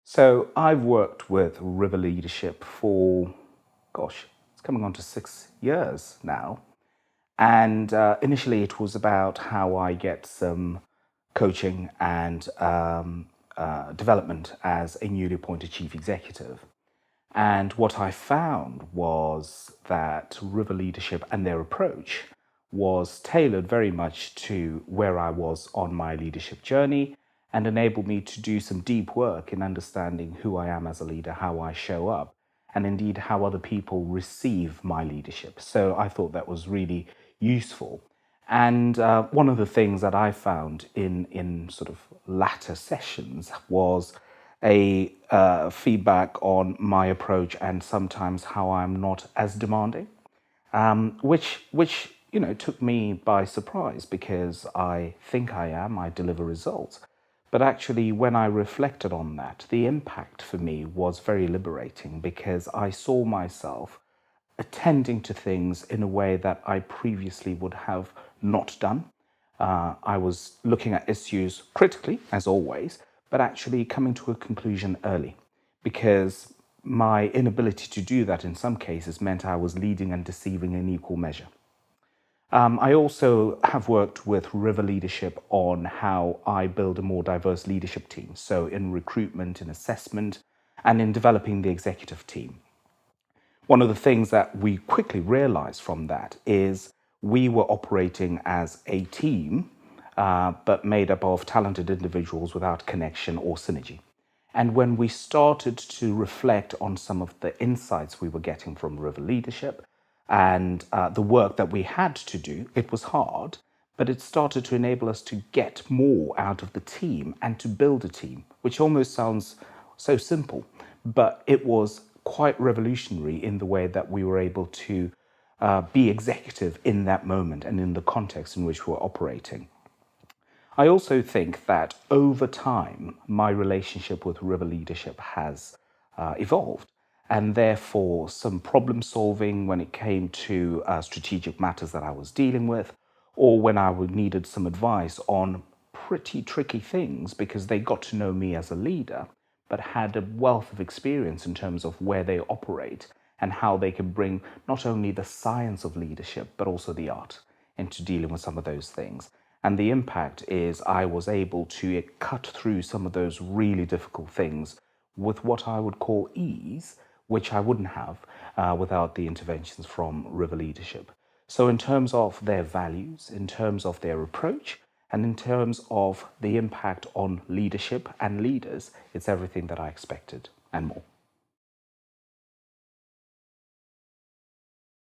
So I've worked with River Leadership for, gosh, it's coming on to 6 years now. And initially it was about how I get some coaching and development as a newly appointed chief executive. And what I found was that River Leadership and their approach was tailored very much to where I was on my leadership journey and enabled me to do some deep work in understanding who I am as a leader, how I show up, and indeed how other people receive my leadership. So I thought that was really useful. And one of the things that I found in sort of latter sessions was a feedback on my approach and sometimes how I'm not as demanding, which took me by surprise because I think I am, I deliver results. But actually, when I reflected on that, the impact for me was very liberating because I saw myself attending to things in a way that I previously would have not done. I was looking at issues critically, as always, but actually coming to a conclusion early because my inability to do that in some cases meant I was leading and deceiving in equal measure. I also have worked with River Leadership on how I build a more diverse leadership team. So, in recruitment, in assessment, and in developing the executive team. One of the things that we quickly realized from that is we were operating as a team, but made up of talented individuals without connection or synergy. And when we started to reflect on some of the insights we were getting from River Leadership and the work that we had to do, it was hard, but it started to enable us to get more out of the team and to build a team, which almost sounds so simple, but it was quite revolutionary in the way that we were able to be executive in that moment and in the context in which we're operating. I also think that over time, my relationship with River Leadership has evolved. And therefore, some problem solving when it came to strategic matters that I was dealing with, or when I needed some advice on pretty tricky things because they got to know me as a leader, but had a wealth of experience in terms of where they operate and how they can bring not only the science of leadership, but also the art into dealing with some of those things. And the impact is I was able to cut through some of those really difficult things with what I would call ease, which I wouldn't have without the interventions from River Leadership. So, in terms of their values, in terms of their approach, and in terms of the impact on leadership and leaders, it's everything that I expected and more.